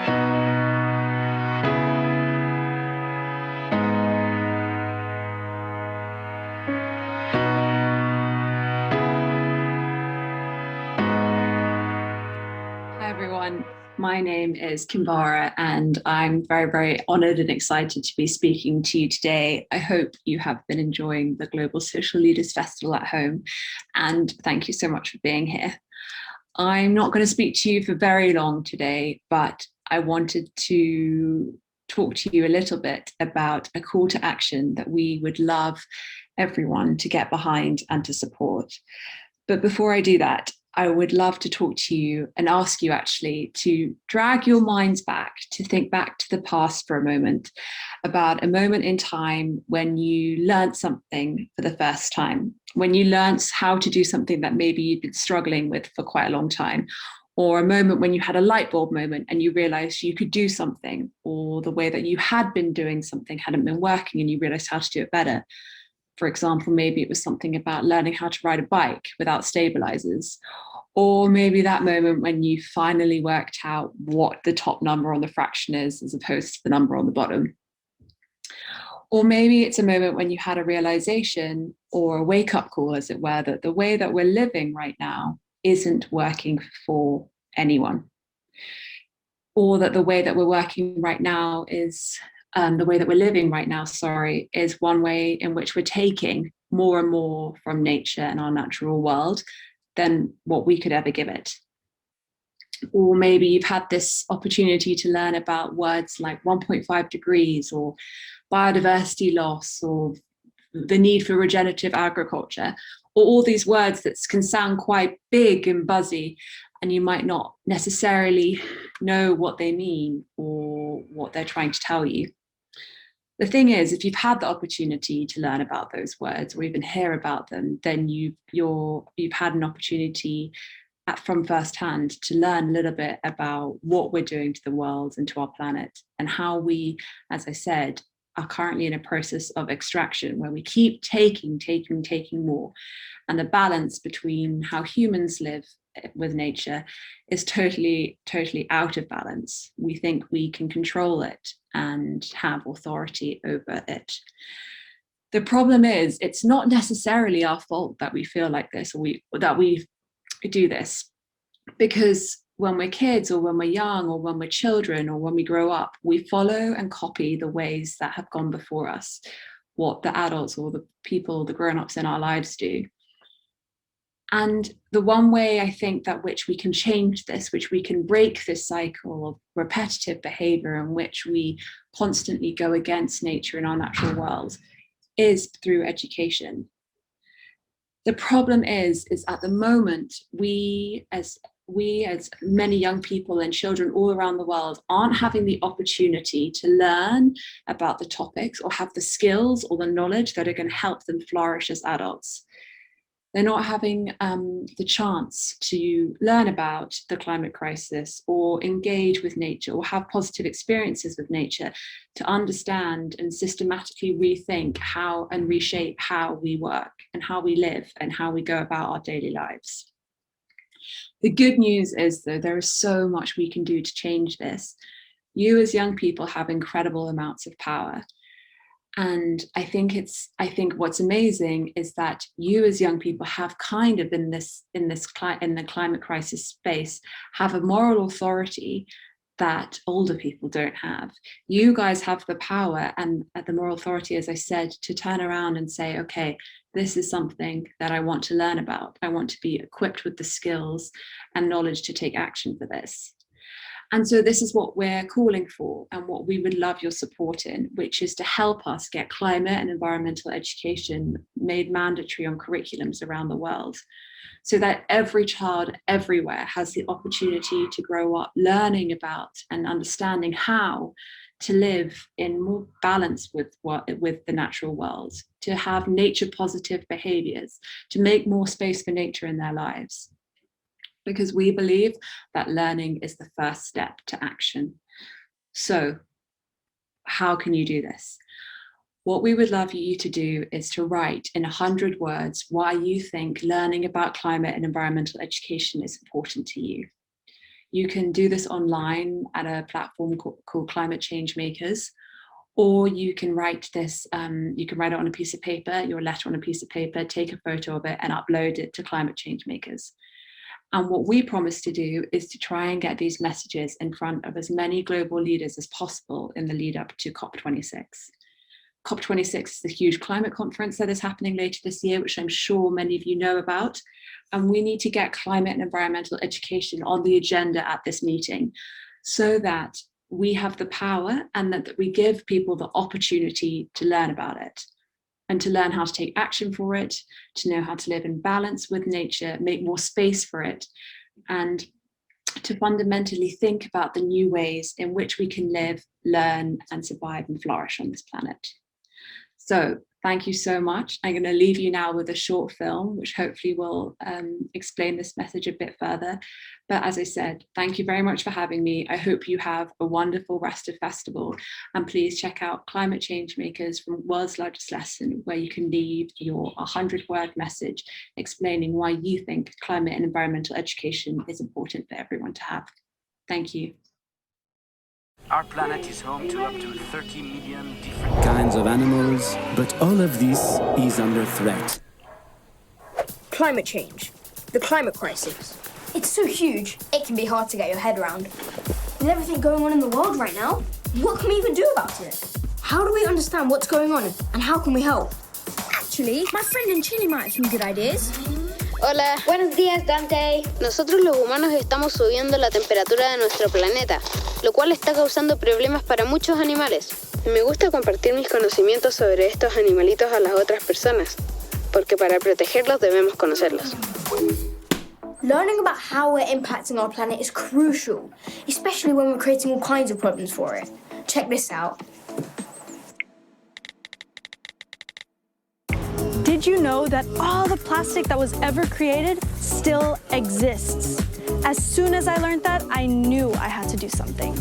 Hi everyone, my name is Kinvara and I'm very, very honoured and excited to be speaking to you today. I hope you have been enjoying the Global Social Leaders Festival at home, and thank you so much for being here. I'm not going to speak to you for very long today, but I wanted to talk to you a little bit about a call to action that we would love everyone to get behind and to support. But before I do that, I would love to talk to you and ask you actually to drag your minds back, to think back to the past for a moment, about a moment in time when you learned something for the first time, when you learned how to do something that maybe you've been struggling with for quite a long time, or a moment when you had a light bulb moment and you realized you could do something, or the way that you had been doing something hadn't been working and you realized how to do it better. For example, maybe it was something about learning how to ride a bike without stabilizers. Or maybe that moment when you finally worked out what the top number on the fraction is as opposed to the number on the bottom. Or maybe it's a moment when you had a realization or a wake-up call, as it were, that the way that we're living right now isn't working for anyone. Or that the way that we're working right now is the way that we're living right now, is one way in which we're taking more and more from nature and our natural world than what we could ever give it. Or maybe you've had this opportunity to learn about words like 1.5 degrees or biodiversity loss or the need for regenerative agriculture, or all these words that can sound quite big and buzzy, and you might not necessarily know what they mean or what they're trying to tell you. The thing is, if you've had the opportunity to learn about those words or even hear about them, then you've had an opportunity from firsthand to learn a little bit about what we're doing to the world and to our planet, and how we, as I said, are currently in a process of extraction where we keep taking more. And the balance between how humans live with nature is totally out of balance. We think we can control it and have authority over it. The problem is, it's not necessarily our fault that we feel like this, or that we do this, because when we're kids or when we're young or when we're children or when we grow up, we follow and copy the ways that have gone before us, what the adults or the people, the grown-ups in our lives do. And the one way I think that which we can change this, which we can break this cycle of repetitive behavior in which we constantly go against nature and our natural world, is through education. The problem is at the moment, we as many young people and children all around the world aren't having the opportunity to learn about the topics or have the skills or the knowledge that are going to help them flourish as adults. They're not having the chance to learn about the climate crisis or engage with nature or have positive experiences with nature to understand and systematically rethink how and reshape how we work and how we live and how we go about our daily lives. The good news is, though, there is so much we can do to change this. You as young people have incredible amounts of power. And I think what's amazing is that you as young people have kind of in the climate crisis space, have a moral authority that older people don't have. You guys have the power and the moral authority, as I said, to turn around and say, okay, this is something that I want to learn about. I want to be equipped with the skills and knowledge to take action for this. And so this is what we're calling for and what we would love your support in, which is to help us get climate and environmental education made mandatory on curriculums around the world, so that every child everywhere has the opportunity to grow up learning about and understanding how to live in more balance with the natural world, to have nature positive behaviors, to make more space for nature in their lives. Because we believe that learning is the first step to action. So how can you do this? What we would love you to do is to write in 100 words why you think learning about climate and environmental education is important to you. You can do this online at a platform called Climate Changemakers, or you can write this, you can write it on a piece of paper, your letter on a piece of paper, take a photo of it and upload it to Climate Changemakers. And what we promise to do is to try and get these messages in front of as many global leaders as possible in the lead up to COP26. COP26 is the huge climate conference that is happening later this year, which I'm sure many of you know about. And we need to get climate and environmental education on the agenda at this meeting so that we have the power and that we give people the opportunity to learn about it and to learn how to take action for it, to know how to live in balance with nature, make more space for it, and to fundamentally think about the new ways in which we can live, learn, and survive and flourish on this planet. So thank you so much. I'm going to leave you now with a short film, which hopefully will explain this message a bit further. But as I said, thank you very much for having me. I hope you have a wonderful rest of festival. And please check out Climate Changemakers from World's Largest Lesson, where you can leave your 100-word message explaining why you think climate and environmental education is important for everyone to have. Thank you. Our planet is home to up to 30 million different kinds of animals, but all of this is under threat. Climate change, the climate crisis. It's so huge, it can be hard to get your head around. With everything going on in the world right now, what can we even do about it? How do we understand what's going on and how can we help? Actually, my friend in Chile might have some good ideas. Hola. Buenos días, Dante. Nosotros los humanos estamos subiendo la temperatura de nuestro planeta, lo cual está causando problemas para muchos animales. Me gusta compartir mis conocimientos sobre estos animalitos a las otras personas, porque para protegerlos debemos conocerlos. Learning about how we're impacting our planet is crucial, especially when we're creating all kinds of problems for it. Check this out. Did you know that all the plastic that was ever created still exists? As soon as I learned that, I knew I had to do something.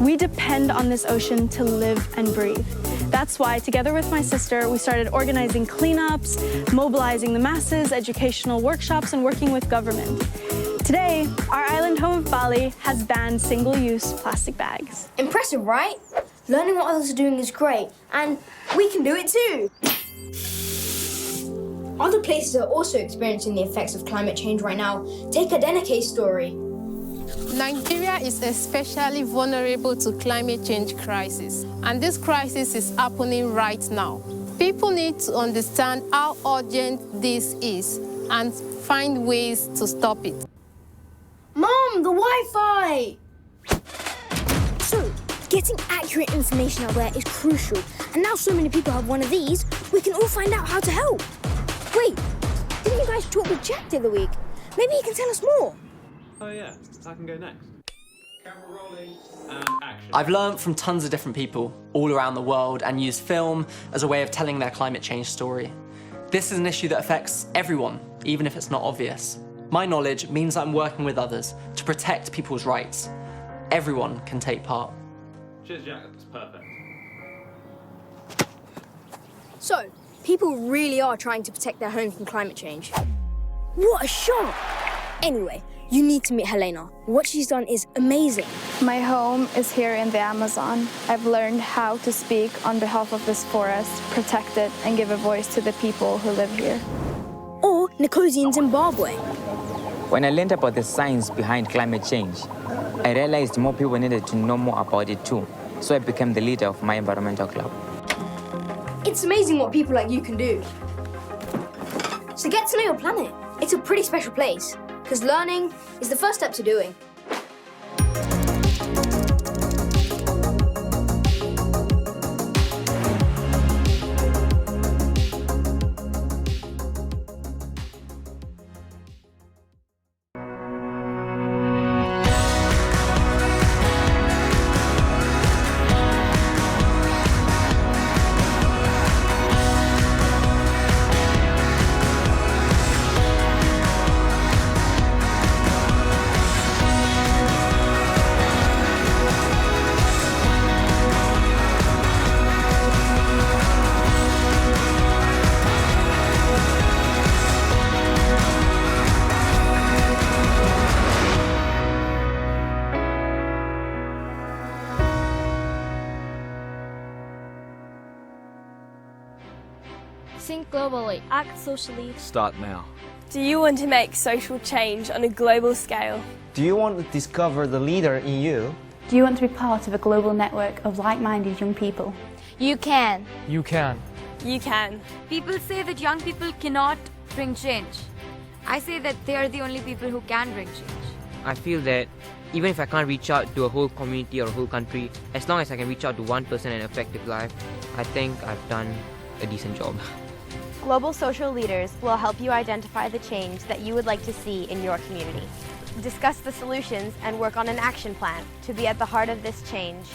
We depend on this ocean to live and breathe. That's why, together with my sister, we started organizing cleanups, mobilizing the masses, educational workshops, and working with government. Today, our island home of Bali has banned single-use plastic bags. Impressive, right? Learning what others are doing is great, and we can do it too. Other places are also experiencing the effects of climate change right now. Take Adenike's story. Nigeria is especially vulnerable to climate change crisis, and this crisis is happening right now. People need to understand how urgent this is and find ways to stop it. Mom, the Wi-Fi! So, getting accurate information out there is crucial, and now so many people have one of these, we can all find out how to help. Wait, didn't you guys talk with Jack the other week? Maybe he can tell us more. Oh yeah, I can go next. Camera rolling and action. I've learned from tons of different people all around the world and used film as a way of telling their climate change story. This is an issue that affects everyone, even if it's not obvious. My knowledge means I'm working with others to protect people's rights. Everyone can take part. Cheers, Jack. That's perfect. So, people really are trying to protect their home from climate change. What a shock! Anyway, you need to meet Helena. What she's done is amazing. My home is here in the Amazon. I've learned how to speak on behalf of this forest, protect it, and give a voice to the people who live here. Or Nkosi in Zimbabwe. When I learned about the science behind climate change, I realized more people needed to know more about it too. So I became the leader of my environmental club. It's amazing what people like you can do. So get to know your planet. It's a pretty special place, because learning is the first step to doing. Think globally. Act socially. Start now. Do you want to make social change on a global scale? Do you want to discover the leader in you? Do you want to be part of a global network of like-minded young people? You can. You can. You can. People say that young people cannot bring change. I say that they are the only people who can bring change. I feel that even if I can't reach out to a whole community or a whole country, as long as I can reach out to one person and affect their life, I think I've done a decent job. Global social leaders will help you identify the change that you would like to see in your community. Discuss the solutions and work on an action plan to be at the heart of this change.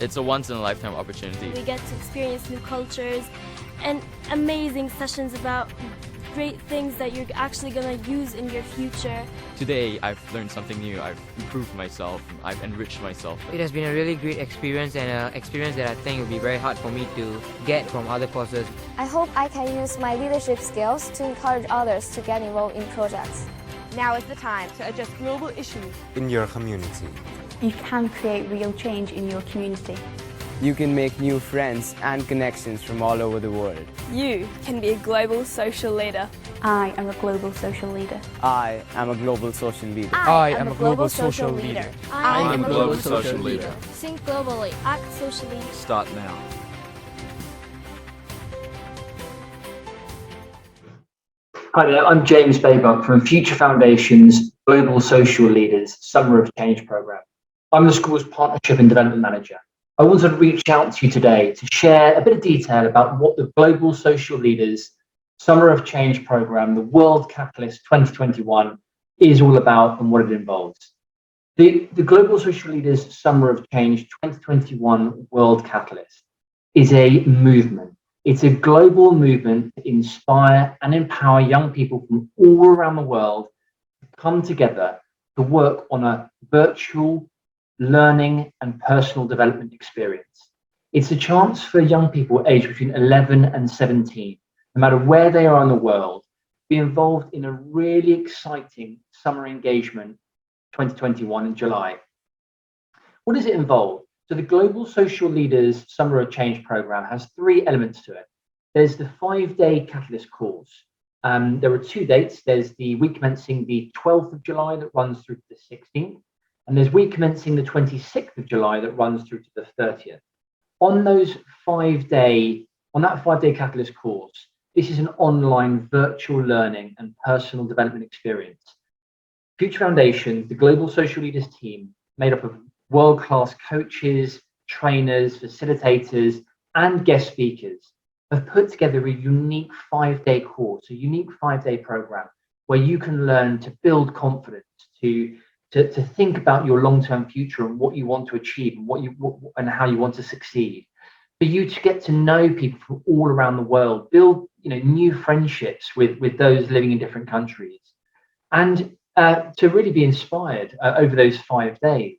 It's a once-in-a-lifetime opportunity. We get to experience new cultures and amazing sessions about great things that you're actually going to use in your future. Today, I've learned something new. I've improved myself. I've enriched myself. It has been a really great experience and an experience that I think would be very hard for me to get from other courses. I hope I can use my leadership skills to encourage others to get involved in projects. Now is the time to address global issues In your community. You can create real change in your community. You can make new friends and connections from all over the world. You can be a global social leader. I am a global social leader. I am a global social leader. I am a global social leader. I am a global social leader. Think globally. Act socially. Start now. Hi there, I'm James Baybuck from Future Foundation's Global Social Leaders Summer of Change programme. I'm the school's Partnership and Development Manager. I wanted to reach out to you today to share a bit of detail about what the Global Social Leaders Summer of Change programme, the World Catalyst 2021, is all about and what it involves. The Global Social Leaders Summer of Change 2021 World Catalyst is a movement. It's a global movement to inspire and empower young people from all around the world to come together to work on a virtual learning and personal development experience. It's a chance for young people aged between 11 and 17, no matter where they are in the world, to be involved in a really exciting summer engagement 2021 in July. What does it involve? So the Global Social Leaders Summer of Change programme has 3 elements to it. There's the 5-day Catalyst course. There are 2 dates. There's the week commencing the 12th of July that runs through to the 16th. And there's week commencing the 26th of July that runs through to the 30th. On that 5-day Catalyst course, this is an online virtual learning and personal development experience. Future Foundation, the Global Social Leaders team, made up of world-class coaches, trainers, facilitators, and guest speakers, have put together a unique 5-day course, a unique 5-day program where you can learn to build confidence, to think about your long-term future and what you want to achieve and how you want to succeed. For you to get to know people from all around the world, build new friendships with those living in different countries, and to really be inspired over those 5 days.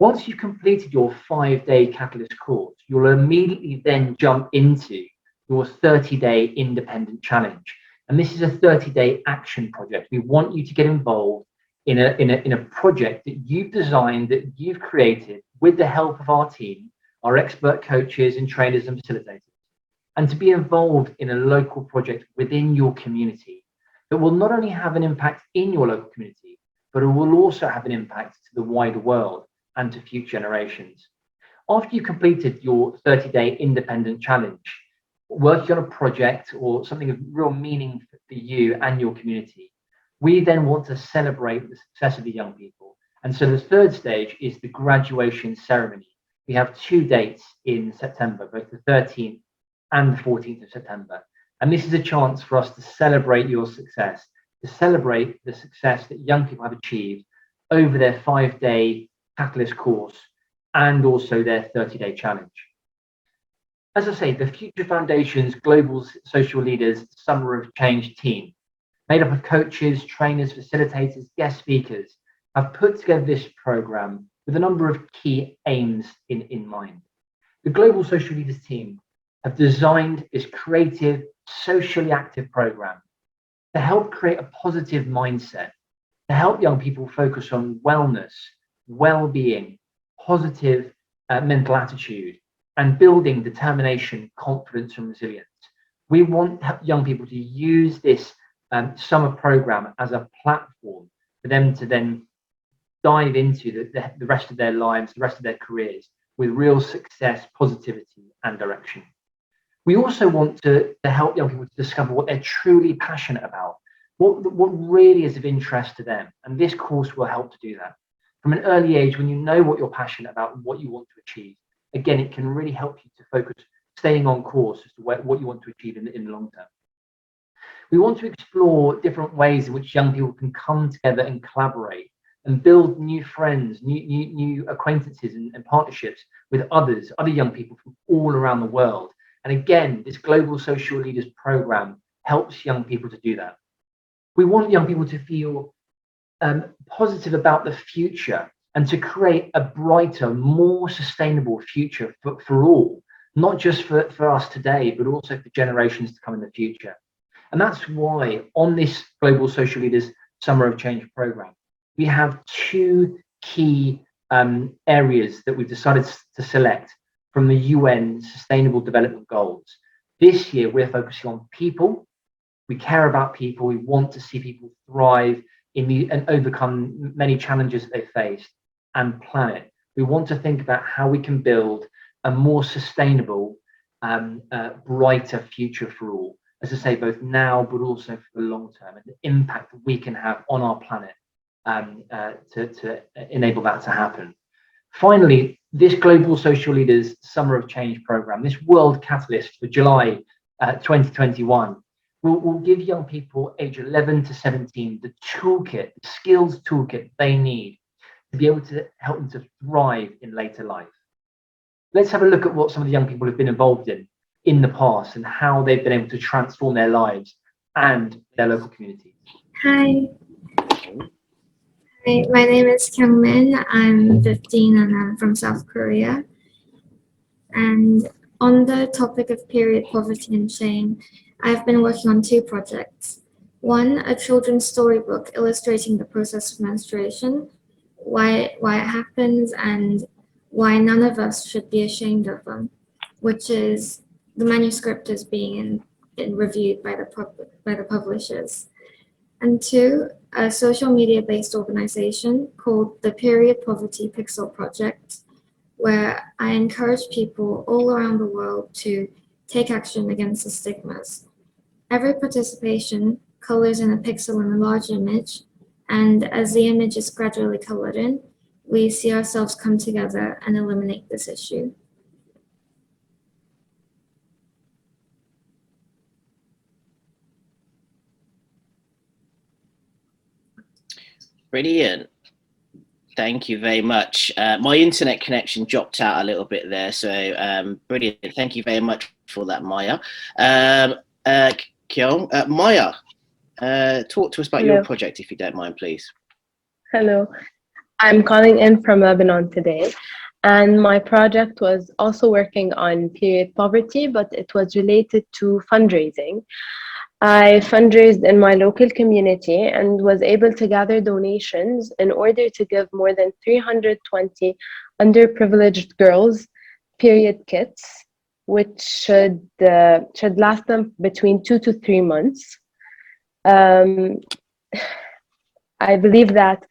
Once you've completed your 5-day Catalyst course, you'll immediately then jump into your 30-day independent challenge. And this is a 30-day action project. We want you to get involved in a project that you've designed, that you've created with the help of our team, our expert coaches and trainers and facilitators, and to be involved in a local project within your community that will not only have an impact in your local community, but it will also have an impact to the wider world and to future generations. After you've completed your 30-day independent challenge, working on a project or something of real meaning for you and your community, we then want to celebrate the success of the young people. And so the 3rd stage is the graduation ceremony. We have 2 dates in September, both the 13th and the 14th of September. And this is a chance for us to celebrate your success, to celebrate the success that young people have achieved over their 5-day Catalyst course and also their 30-day challenge. As I say, the Future Foundation's Global Social Leaders Summer of Change team, made up of coaches, trainers, facilitators, guest speakers, have put together this program with a number of key aims in mind. The Global Social Leaders team have designed this creative, socially active program to help create a positive mindset, to help young people focus on wellness, well-being, positive mental attitude, and building determination, confidence, and resilience, We want young people to use this summer program as a platform for them to then dive into the rest of their lives, the rest of their careers with real success, positivity, and direction. We also want to help young people to discover what they're truly passionate about, what really is of interest to them. And this course will help to do that. From an early age, when you know what you're passionate about and what you want to achieve, again, it can really help you to focus, staying on course as to what you want to achieve in the long term. We want to explore different ways in which young people can come together and collaborate and build new friends, new acquaintances and partnerships with other young people from all around the world. And again, this Global Social Leaders Program helps young people to do that. We want young people to feel positive about the future and to create a brighter, more sustainable future for all, not just for us today, but also for generations to come in the future. And that's why on this Global Social Leaders Summer of Change program, we have two key areas that we've decided to select from the UN Sustainable Development Goals. This year, we're focusing on people. We care about people. We want to see people thrive and overcome many challenges that they face, and planet. We want to think about how we can build a more sustainable, brighter future for all. As I say, both now, but also for the long term, and the impact that we can have on our planet to enable that to happen. Finally, this Global Social Leaders Summer of Change program, this World Catalyst for July 2021, will give young people age 11 to 17 the toolkit, the skills toolkit they need to be able to help them to thrive in later life. Let's have a look at what some of the young people have been involved in the past and how they've been able to transform their lives and their local communities. Hi. Hi, my name is Kyungmin. I'm 15 and I'm from South Korea. And on the topic of period poverty and shame, I've been working on two projects. One, a children's storybook illustrating the process of menstruation, why it happens, and why none of us should be ashamed of them, which is the manuscript is being reviewed by the publishers. And two, a social media-based organization called the Period Poverty Pixel Project, where I encourage people all around the world to take action against the stigmas. Every participation colors in a pixel in a large image, and as the image is gradually colored in, we see ourselves come together and eliminate this issue. Brilliant. Thank you very much. My internet connection dropped out a little bit there, so brilliant. Thank you very much for that, Maya. Kyung, Maya, talk to us about your project, if you don't mind, please. Hello, I'm calling in from Lebanon today, and my project was also working on period poverty, but it was related to fundraising. I fundraised in my local community and was able to gather donations in order to give more than 320 underprivileged girls period kits, which should last them between 2 to 3 months. I believe that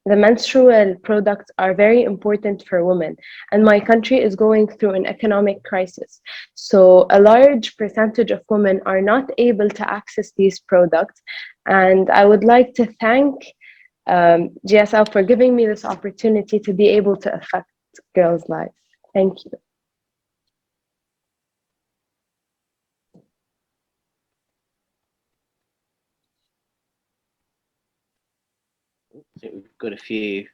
the menstrual products are very important for women, and my country is going through an economic crisis. So a large percentage of women are not able to access these products, and I would like to thank GSL for giving me this opportunity to be able to affect girls' lives. Thank you. I think we've got a few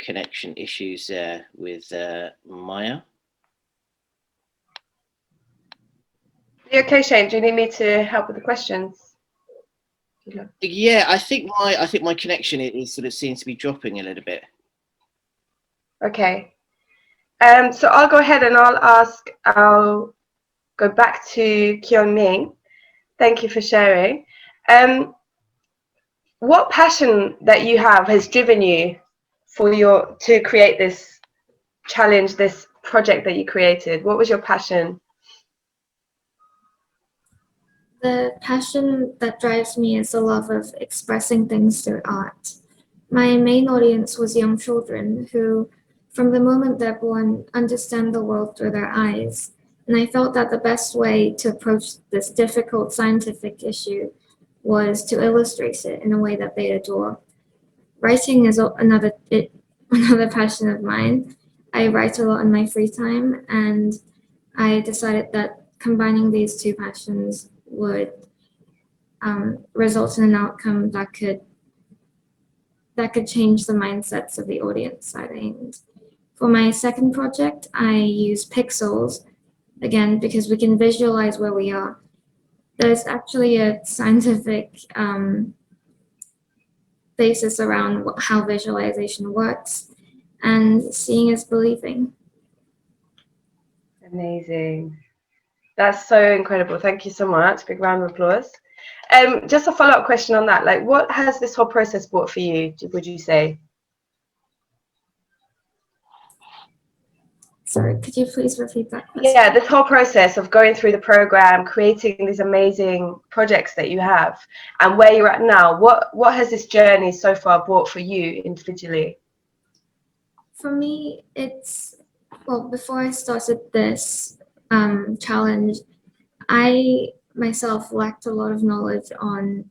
connection issues there with Maya. Are you okay, Shane? Do you need me to help with the questions? Yeah, I think my connection is sort of seems to be dropping a little bit. Okay. So I'll go ahead and I'll go back to Kyung-Min. Thank you for sharing. What passion that you have has driven you to create this challenge, this project that you created? What was your passion? The passion that drives me is the love of expressing things through art. My main audience was young children who, from the moment they're born, understand the world through their eyes. And I felt that the best way to approach this difficult scientific issue was to illustrate it in a way that they adore. Writing is another passion of mine. I write a lot in my free time, and I decided that combining these two passions would result in an outcome that could change the mindsets of the audience, I think. For my second project, I use pixels, again, because we can visualize where we are. There's actually a scientific basis around how visualization works, and seeing is believing. Amazing. That's so incredible. Thank you so much. Big round of applause. Just a follow-up question on that. Like, what has this whole process brought for you, would you say? Sorry, could you please repeat that question? Yeah, this whole process of going through the program, creating these amazing projects that you have, and where you're at now, what has this journey so far brought for you individually? For me, it's, well, before I started this challenge, I myself lacked a lot of knowledge on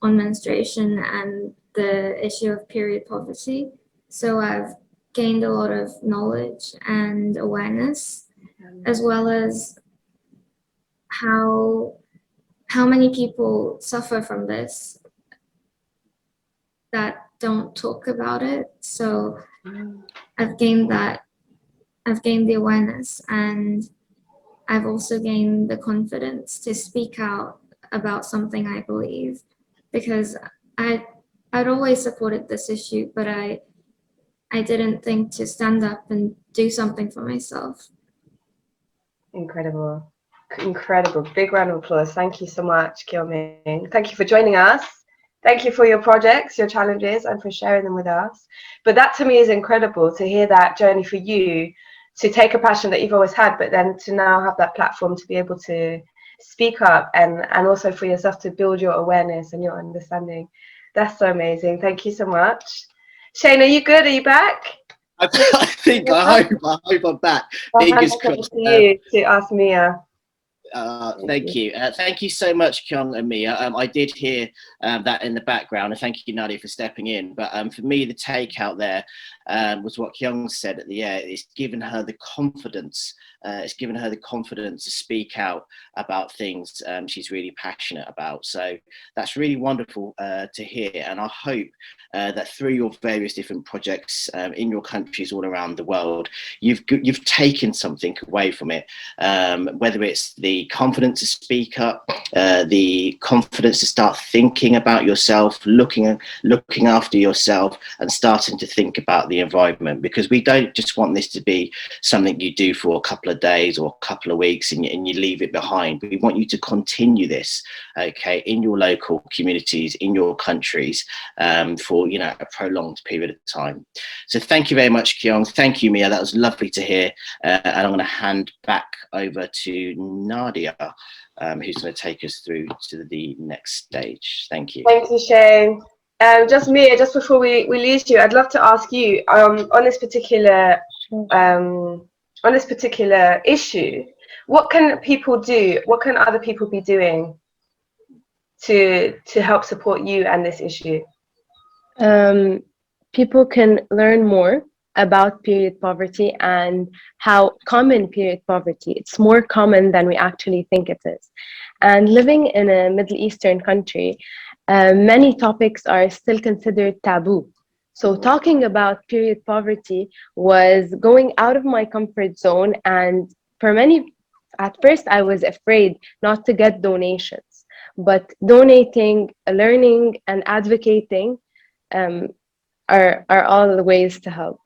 menstruation and the issue of period poverty. So I've gained a lot of knowledge and awareness, as well as how many people suffer from this that don't talk about it. So I've gained the awareness, and I've also gained the confidence to speak out about something I believe, because I'd always supported this issue, but I didn't think to stand up and do something for myself. Incredible. Incredible. Big round of applause. Thank you so much, Kyo-Ming. Thank you for joining us. Thank you for your projects, your challenges, and for sharing them with us. But that to me is incredible, to hear that journey for you, to take a passion that you've always had, but then to now have that platform to be able to speak up, and also for yourself to build your awareness and your understanding. That's so amazing. Thank you so much. Shane, are you good? Are you back? I hope I'm back. Fingers crossed. To you to ask Mia. Thank you. Thank you so much, Kyung and Mia. I did hear that in the background, and thank you, Nadia, for stepping in. But for me, the takeout there was what Kyung said at the end. It's given her the confidence. It's given her the confidence to speak out about things she's really passionate about. So that's really wonderful to hear. And I hope that through your various different projects in your countries all around the world, you've taken something away from it, whether it's the confidence to speak up, the confidence to start thinking about yourself, looking after yourself, and starting to think about the environment, because we don't just want this to be something you do for a couple of days or a couple of weeks and you leave it behind. We want you to continue this, okay, in your local communities, in your countries, for a prolonged period of time. So thank you very much, Kyung. Thank you, Mia. That was lovely to hear. And I'm going to hand back over to Nadia, who's going to take us through to the next stage. Thank you. Thank you, Shane. Just Mia, just before we lose you, I'd love to ask you on this particular issue, what can people do? What can other people be doing to help support you and this issue? People can learn more about period poverty and how common period poverty. It's more common than we actually think it is. And living in a Middle Eastern country, many topics are still considered taboo. So talking about period poverty was going out of my comfort zone, and at first I was afraid not to get donations, but donating, learning, and advocating are all the ways to help.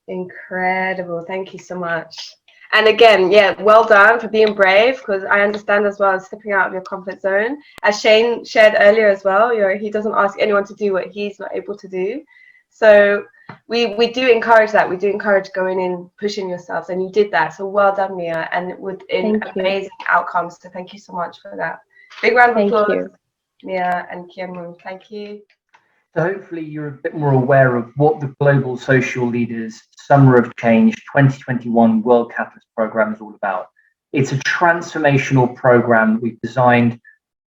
Incredible. Thank you so much. And again, yeah, well done for being brave, because I understand as well, stepping out of your comfort zone. As Shane shared earlier as well, he doesn't ask anyone to do what he's not able to do. So we do encourage that. We do encourage going in, pushing yourselves, and you did that. So well done, Mia, and with amazing outcomes. So thank you so much for that. Big round of Thank applause. you. Mia and Kyung-Moon, thank you. So hopefully you're a bit more aware of what the Global Social Leaders Summer of Change 2021 World Catalyst Programme is all about. It's a transformational programme we've designed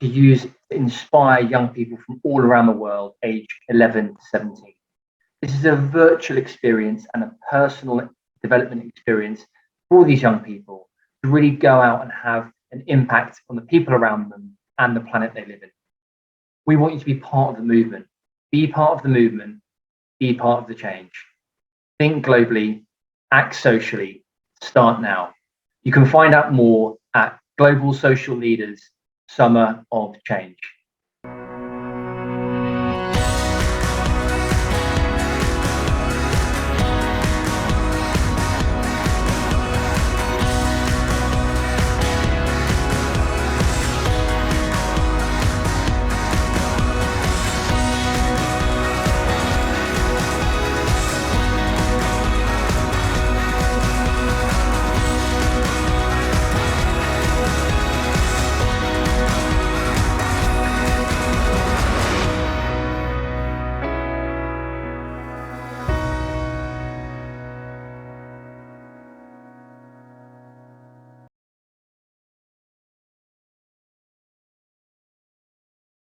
to use to inspire young people from all around the world, aged 11 to 17. This is a virtual experience and a personal development experience for these young people to really go out and have an impact on the people around them and the planet they live in. We want you to be part of the movement. Be part of the movement. Be part of the change. Think globally, act socially, start now. You can find out more at Global Social Leaders Summer of Change.